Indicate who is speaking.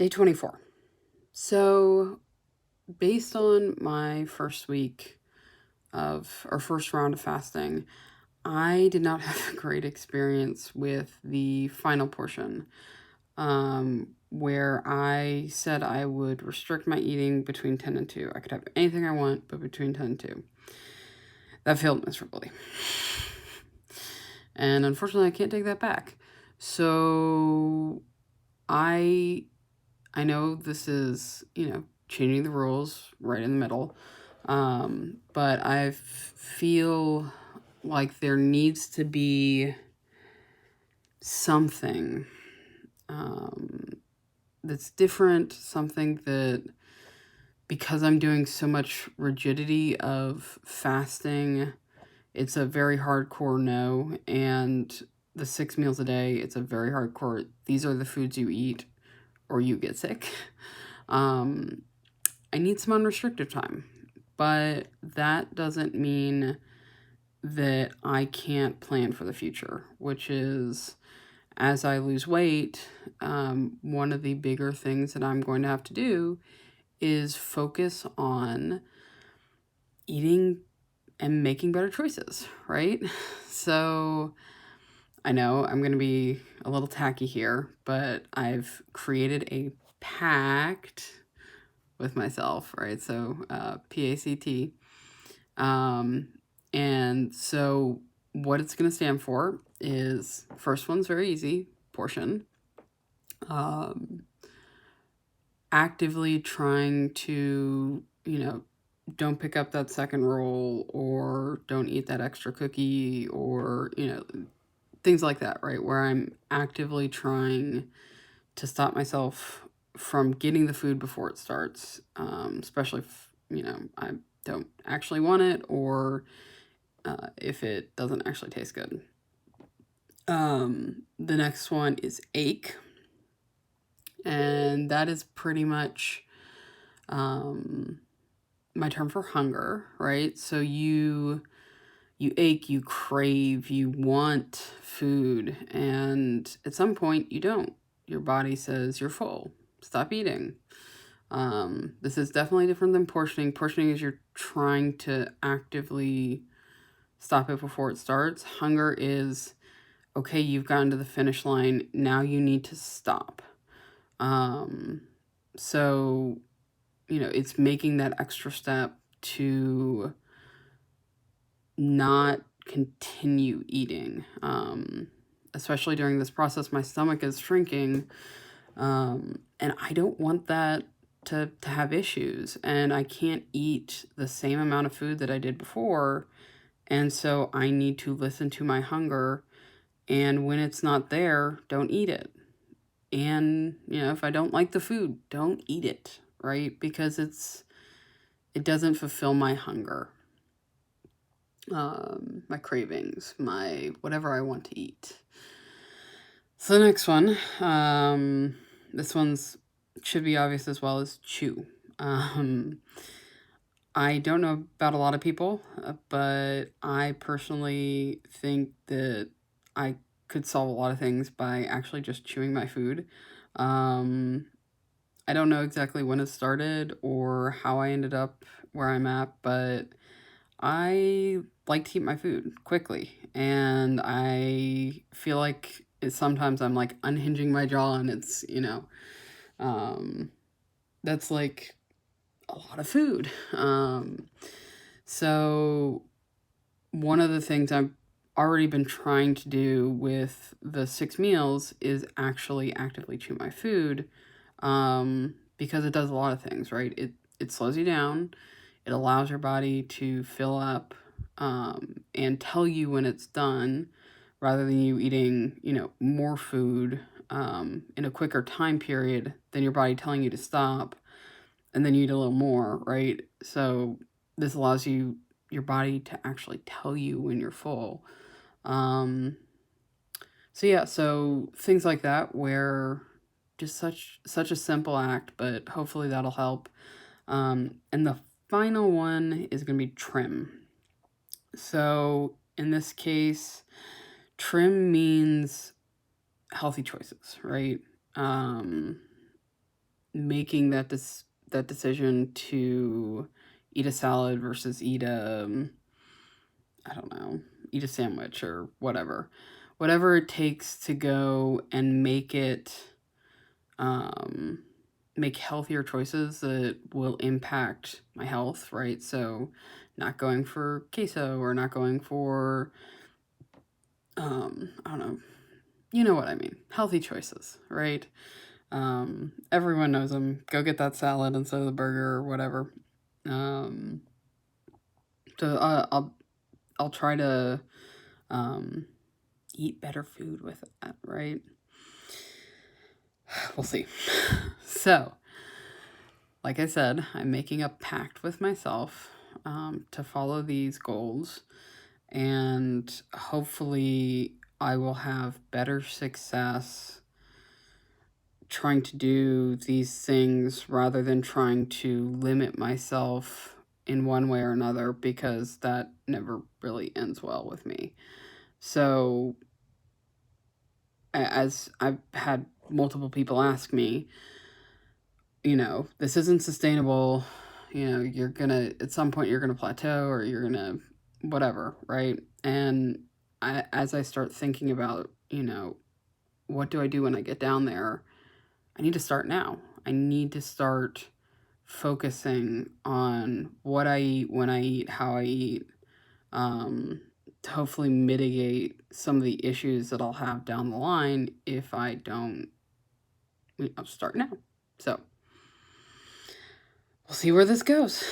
Speaker 1: Day 24. So, based on my first week or first round of fasting, I did not have a great experience with the final portion, where I said I would restrict my eating between 10 and 2. I could have anything I want, but between 10 and 2. That failed miserably. And unfortunately, I can't take that back. So, I I know this is, changing the rules right in the middle. But I feel like there needs to be something that's different, something that, because I'm doing so much rigidity of fasting, it's a very hardcore no. And the 6 meals a day, it's a very hardcore, these are the foods you eat or you get sick. Um, I need some unrestricted time, but that doesn't mean that I can't plan for the future, which is as I lose weight, one of the bigger things that I'm going to have to do is focus on eating and making better choices, right? So I know I'm going to be a little tacky here, but I've created a pact with myself, right? So PACT. And so what it's going to stand for is, first one's very easy, portion. Actively trying to, don't pick up that second roll or don't eat that extra cookie or, things like that, right? Where I'm actively trying to stop myself from getting the food before it starts, especially if, I don't actually want it or if it doesn't actually taste good. The next one is ache, and that is pretty much my term for hunger, right? So you ache, you crave, you want food, and at some point you don't. Your body says you're full. Stop eating. This is definitely different than portioning. Portioning is you're trying to actively stop it before it starts. Hunger is, okay, you've gotten to the finish line. Now you need to stop. So, it's making that extra step to not continue eating. Especially during this process, my stomach is shrinking. And I don't want that to have issues. And I can't eat the same amount of food that I did before. And so I need to listen to my hunger. And when it's not there, don't eat it. And, if I don't like the food, don't eat it, right? Because it doesn't fulfill my hunger, my cravings, my whatever I want to eat. So the next one, this one's should be obvious as well, as chew. I don't know about a lot of people, but I personally think that I could solve a lot of things by actually just chewing my food. I don't know exactly when it started or how I ended up where I'm at, but I like to eat my food quickly. And I feel like sometimes I'm like unhinging my jaw, and it's, um, that's like a lot of food. So one of the things I've already been trying to do with the 6 meals is actually actively chew my food, because it does a lot of things, right? It slows you down. It allows your body to fill up, and tell you when it's done, rather than you eating, more food in a quicker time period than your body telling you to stop, and then you eat a little more, right? So this allows your body to actually tell you when you're full. So yeah, so things like that, where just such a simple act, but hopefully that'll help. And the final one is going to be trim. So in this case, trim means healthy choices, right? making that decision to eat a salad versus eat a, I don't know, eat a sandwich or whatever it takes to go and um, make healthier choices that will impact my health, right? So, not going for queso or not going for, I don't know, you know what I mean, healthy choices, right? Everyone knows them. Go get that salad instead of the burger or whatever. Um, so I'll try to um, eat better food with that, right? We'll see. So, like I said, I'm making a pact with myself to follow these goals, and hopefully, I will have better success trying to do these things rather than trying to limit myself in one way or another, because that never really ends well with me. So, as I've had multiple people ask me, this isn't sustainable. You're gonna, at some point, you're gonna plateau or you're gonna, whatever, right? And as I start thinking about, what do I do when I get down there? I need to start now. I need to start focusing on what I eat, when I eat, how I eat, to hopefully mitigate some of the issues that I'll have down the line if I don't start now. So we'll see where this goes.